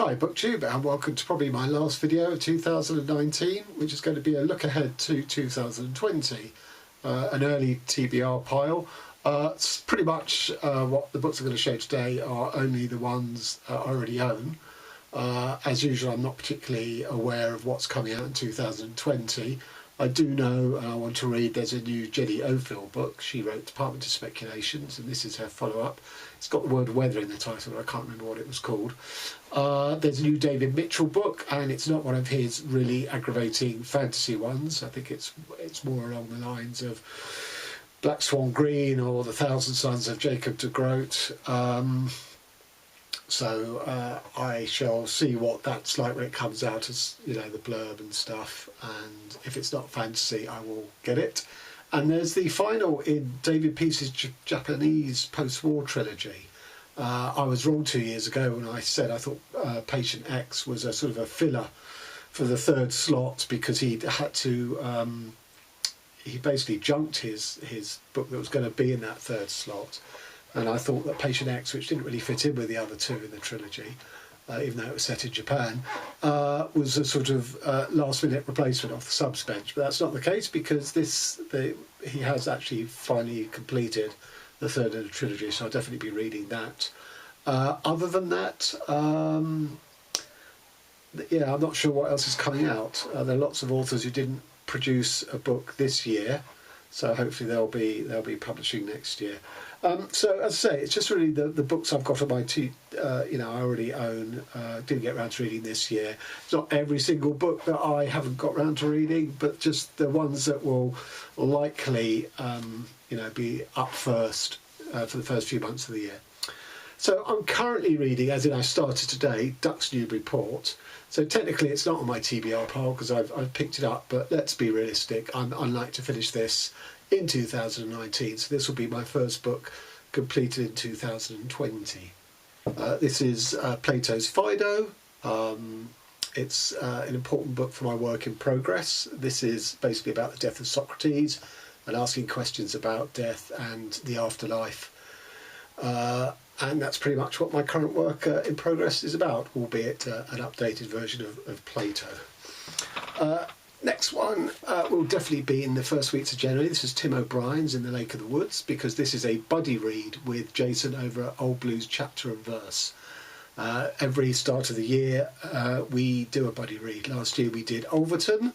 Hi BookTube, and welcome to probably my last video of 2019, which is going to be a look ahead to 2020, an early TBR pile. It's pretty much what the books I'm going to show today are only the ones I already own. As usual, I'm not particularly aware of what's coming out in 2020. I do know, and I want to read, there's a new Jenny Ophil book. She wrote Department of Speculations, and this is her follow-up. It's got the word weather in the title, but I can't remember what it was called. There's a new David Mitchell book, and it's not one of his really aggravating fantasy ones. I think it's more along the lines of Black Swan Green or The Thousand Sons of Jacob de Groot. So I shall see what that's like when it comes out, as you know, the blurb and stuff, and if it's not fantasy I will get it. And there's the final in David Peace's Japanese post-war trilogy. I was wrong 2 years ago when I said I thought Patient X was a sort of a filler for the third slot, because he'd had to he basically junked his book that was going to be in that third slot. And I thought that Patient X, which didn't really fit in with the other two in the trilogy, even though it was set in Japan, was a sort of last-minute replacement off the subs bench. But that's not the case, because he has actually finally completed the third in the trilogy, so I'll definitely be reading that. Other than that, yeah, I'm not sure what else is coming out. There are lots of authors who didn't produce a book this year, so hopefully they'll be publishing next year. So as I say, it's just really the books I've got on my I already own. Didn't get around to reading this year. It's not every single book that I haven't got around to reading, but just the ones that will likely be up first for the first few months of the year. So I'm currently reading, as in I started today, Duck's New Report. So technically it's not on my TBR pile because I've picked it up, but let's be realistic. I'd like to finish this in 2019, so this will be my first book completed in 2020. This is Plato's Phaedo. It's an important book for my work in progress. This is basically about the death of Socrates and asking questions about death and the afterlife. And that's pretty much what my current work in progress is about, albeit an updated version of Plato. Next one will definitely be in the first weeks of January. This is Tim O'Brien's In the Lake of the Woods, because this is a buddy read with Jason over at Old Blues Chapter and Verse. Every start of the year we do a buddy read. Last year we did Overton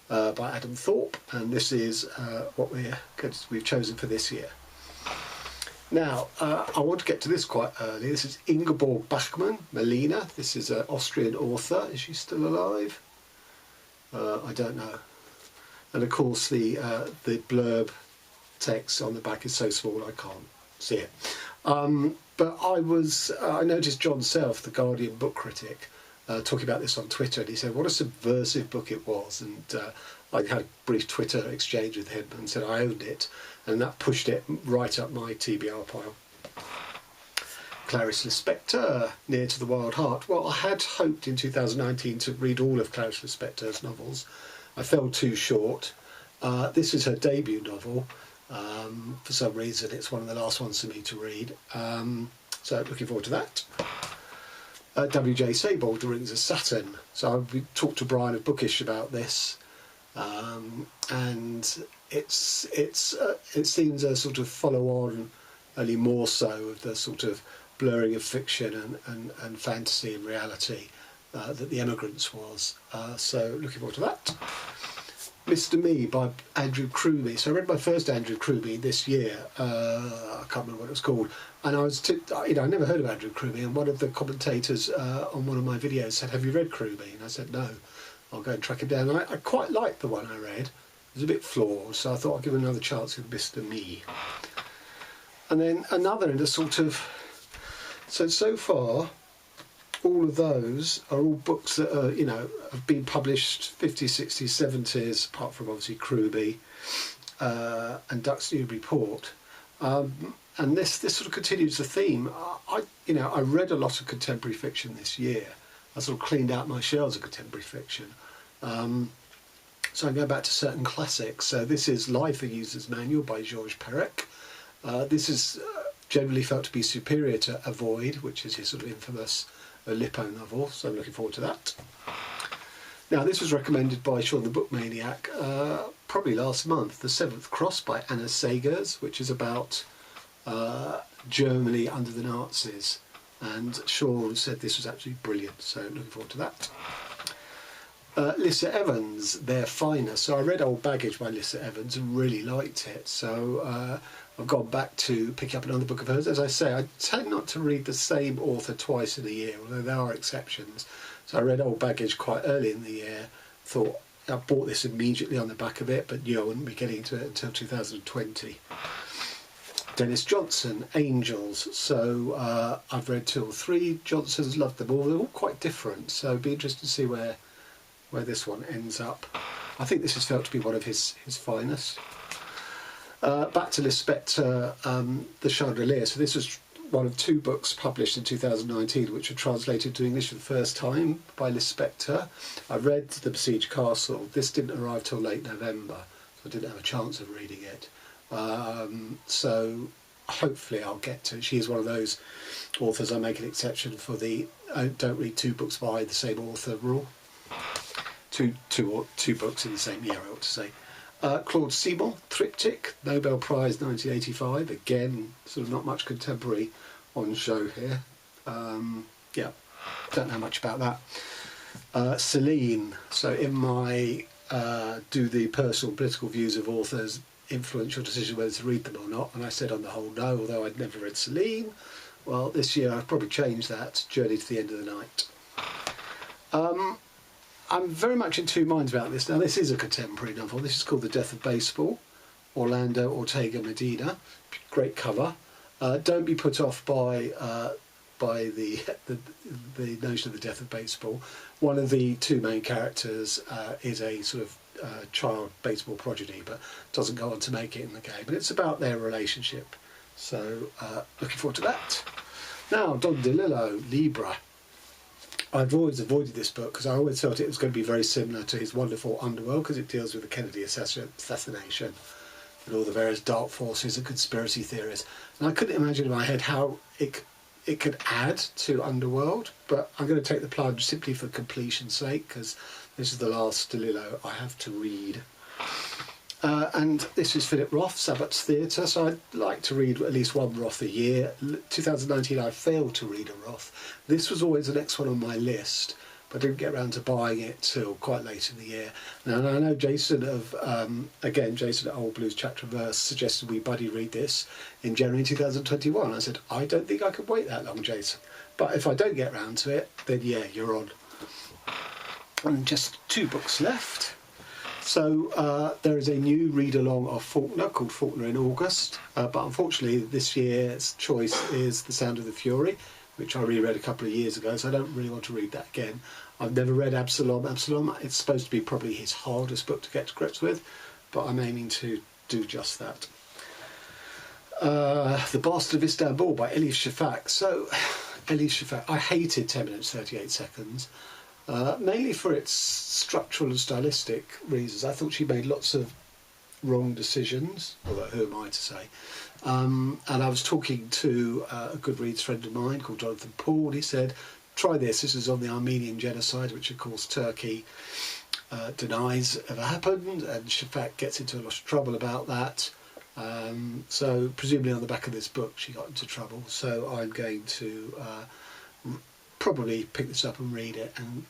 by Adam Thorpe, and this is what we've chosen for this year. Now, I want to get to this quite early. This is Ingeborg Bachmann, Melina. This is an Austrian author. Is she still alive? I don't know. And of course the blurb text on the back is so small I can't see it. But I noticed John Self, the Guardian book critic, talking about this on Twitter, and he said what a subversive book it was, and I had a brief Twitter exchange with him and said I owned it, and that pushed it right up my TBR pile. Clarice Lispector, Near to the Wild Heart. Well, I had hoped in 2019 to read all of Clarice Lispector's novels. I fell too short. This is her debut novel. For some reason, it's one of the last ones for me to read. So looking forward to that. W.J. Sebald, The Rings of Saturn. So I've talked to Brian of Bookish about this. And it seems a sort of follow-on, only more so, of the sort of blurring of fiction and fantasy and reality that The Emigrants was. So looking forward to that. Mr. Me by Andrew Crumey. So I read my first Andrew Crumey this year. I can't remember what it was called. And I never heard of Andrew Crumey, and one of the commentators on one of my videos said, "Have you read Crumey?" And I said, "No, I'll go and track him down." And I quite liked the one I read. It was a bit flawed, so I thought I'd give it another chance with Mr. Me. And then another in a sort of... So far, all of those are all books that are, have been published 50s, 60s, 70s, apart from obviously Crumey and Duck's New Report. And this sort of continues the theme. I read a lot of contemporary fiction this year. I sort of cleaned out my shelves of contemporary fiction. So I go back to certain classics. So this is Life, a User's Manual by Georges Perec. This is generally felt to be superior to Avoid, which is his sort of infamous Aleppo novel, so I'm looking forward to that. Now, this was recommended by Sean the Book Maniac probably last month, The Seventh Cross by Anna Sagers, which is about Germany under the Nazis. And Sean said this was absolutely brilliant, so looking forward to that. Lissa Evans, Their Finest. So I read Old Baggage by Lissa Evans and really liked it. So I've gone back to pick up another book of hers. As I say, I tend not to read the same author twice in a year, although there are exceptions. So I read Old Baggage quite early in the year, thought I bought this immediately on the back of it, but knew I wouldn't be getting to it until 2020. Dennis Johnson, Angels. So I've read 2 or 3 Johnsons, loved them all. They're all quite different, so it'd be interesting to see where this one ends up. I think this is felt to be one of his finest. Back to Liz Spector, The Chandelier. So this was one of 2 books published in 2019 which were translated to English for the first time by Liz Spector. I read The Besieged Castle. This didn't arrive till late November, so I didn't have a chance of reading it. So hopefully I'll get to it. She is one of those authors I make an exception for the don't read 2 books by the same author rule. Two books in the same year, I ought to say. Claude Seymour, Triptych, Nobel Prize 1985. Again, sort of not much contemporary on show here. Yeah, don't know much about that. Celine. So in my do the personal political views of authors influence your decision whether to read them or not? And I said on the whole no, although I'd never read Celine. Well, this year I've probably changed that. Journey to the End of the Night. I'm very much in 2 minds about this. Now, this is a contemporary novel. This is called The Death of Baseball, Orlando Ortega Medina. Great cover. Don't be put off by the notion of the death of baseball. One of the 2 main characters is a sort of child baseball prodigy, but doesn't go on to make it in the game. But it's about their relationship. So, looking forward to that. Now, Don DeLillo, Libra. I've always avoided this book because I always felt it was going to be very similar to his wonderful Underworld, because it deals with the Kennedy assassination and all the various dark forces and conspiracy theories. And I couldn't imagine in my head how it could add to Underworld, but I'm going to take the plunge simply for completion's sake, because this is the last DeLillo I have to read. And this is Philip Roth, Sabbath's Theatre, so I'd like to read at least 1 Roth a year. 2019 I failed to read a Roth. This was always the next one on my list, but I didn't get around to buying it till quite late in the year. Now, I know Jason Jason at Old Blues Chapter and Verse suggested we buddy read this in January 2021. I said, I don't think I could wait that long, Jason. But if I don't get round to it, then yeah, you're on. And just 2 books left. So there is a new read-along of Faulkner called Faulkner in August, but unfortunately this year's choice is The Sound of the Fury, which I reread a couple of years ago, so I don't really want to read that again. I've never read Absalom. It's supposed to be probably his hardest book to get to grips with, but I'm aiming to do just that. The Bastard of Istanbul by Elif Shafak. So, Elif Shafak, I hated 10 minutes 38 seconds. Mainly for its structural and stylistic reasons. I thought she made lots of wrong decisions, although who am I to say. And I was talking to a Goodreads friend of mine called Jonathan Paul. He said, try this. This is on the Armenian genocide, which of course Turkey denies ever happened, and Shafak gets into a lot of trouble about that. So presumably on the back of this book she got into trouble. So I'm going to probably pick this up and read it and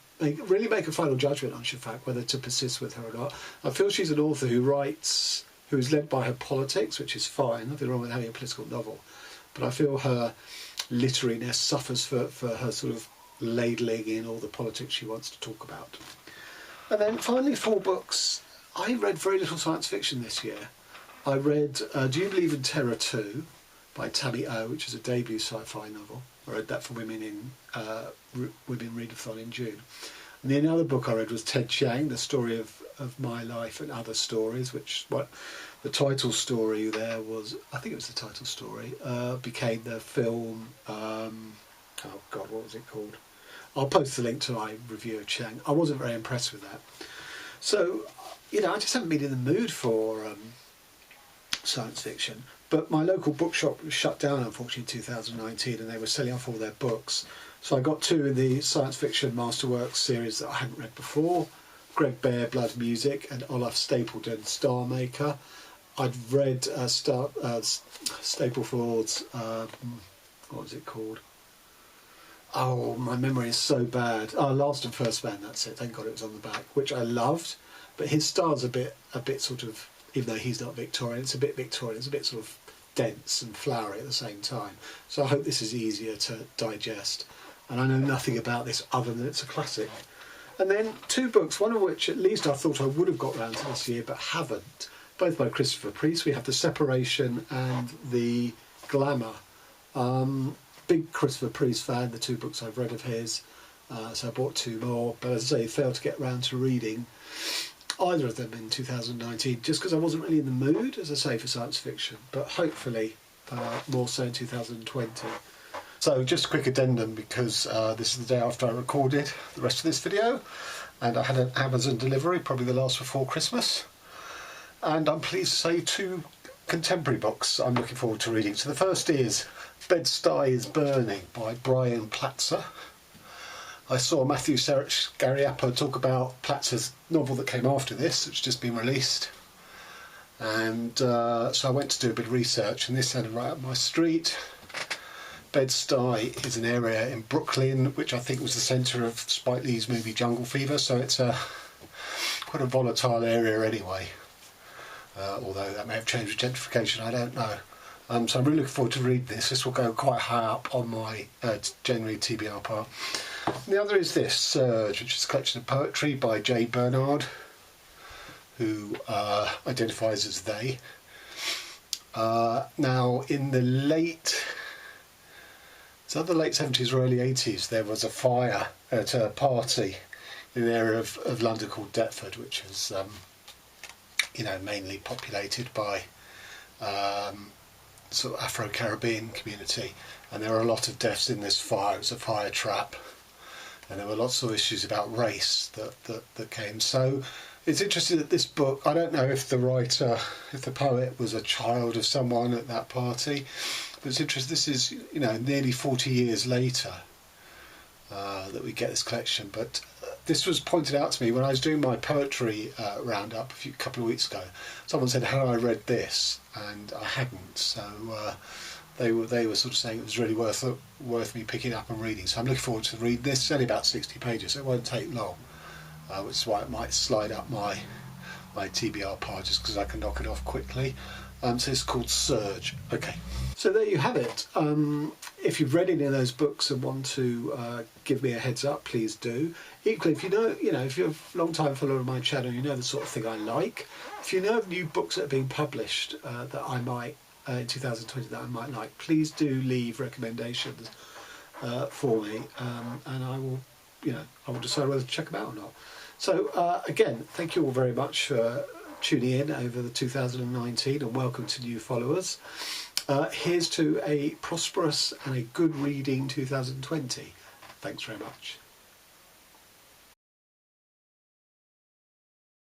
really make a final judgment on Shafak, whether to persist with her or not. I feel she's an author who is led by her politics, which is fine, nothing wrong with having a political novel, but I feel her literariness suffers for her sort of ladling in all the politics she wants to talk about. And then finally 4 books. I read very little science fiction this year. I read Do You Believe in Terror 2 by Tammy O, which is a debut sci-fi novel. I read that for Women Readathon in June. And the other book I read was Ted Chiang, The Story of My Life and Other Stories, which the title story there was, I think it was the title story, became the film, oh God, what was it called? I'll post the link to my review of Chiang. I wasn't very impressed with that. So, I just haven't been in the mood for science fiction. But my local bookshop was shut down, unfortunately, in 2019, and they were selling off all their books. So I got two in the science fiction masterworks series that I hadn't read before, Greg Bear, Blood Music, and Olaf Stapledon, Star Maker. I'd read Stapleford's, what was it called? Oh, my memory is so bad. Oh, Last and First Man, that's it. Thank God it was on the back, which I loved. But his style's a bit sort of, even though he's not Victorian, it's a bit Victorian. It's a bit sort of dense and flowery at the same time. So I hope this is easier to digest. And I know nothing about this other than it's a classic. And then two books, one of which at least I thought I would have got round to this year, but haven't. Both by Christopher Priest. We have The Separation and The Glamour. Big Christopher Priest fan, the two books I've read of his, so I bought two more, but as I say, failed to get round to reading either of them in 2019, just because I wasn't really in the mood, as I say, for science fiction, but hopefully more so in 2020. So just a quick addendum, because this is the day after I recorded the rest of this video, and I had an Amazon delivery, probably the last before Christmas, and I'm pleased to say two contemporary books I'm looking forward to reading. So the first is Bed-Stuy is Burning by Brian Platzer. I saw Matthew Serich, Gary Apper talk about Platzer's novel that came after this, which has just been released. And so I went to do a bit of research, and this sounded right up my street. Bed-Stuy is an area in Brooklyn, which I think was the centre of Spike Lee's movie Jungle Fever, so it's quite a volatile area anyway. Although that may have changed with gentrification, I don't know. So I'm really looking forward to reading this. This will go quite high up on my January TBR pile. And the other is this, Surge, which is a collection of poetry by J. Bernard, who identifies as they. Now, in the late 70s or early 80s, there was a fire at a party in an area of London called Deptford, which is mainly populated by sort of Afro-Caribbean community, and there were a lot of deaths in this fire. It was a fire trap, and there were lots of issues about race that came. So it's interesting that this book, I don't know if the writer, if the poet was a child of someone at that party, but it's interesting, this is, nearly 40 years later that we get this collection. But this was pointed out to me when I was doing my poetry roundup a couple of weeks ago. Someone said, "Had I read this?" And I hadn't. So they were sort of saying it was really worth me picking up and reading. So I'm looking forward to reading this. It's only about 60 pages, so it won't take long, which is why it might slide up my TBR pile, just because I can knock it off quickly. So it's called Surge. Okay. So there you have it. If you've read any of those books and want to give me a heads up, please do. Equally, if if you're a long-time follower of my channel, you know the sort of thing I like. If you know of new books that are being published that I might, in 2020, that I might like, please do leave recommendations for me, and I will decide whether to check them out or not. So again, thank you all very much for tuning in over the 2019, and welcome to new followers. Here's to a prosperous and a good reading 2020. Thanks very much.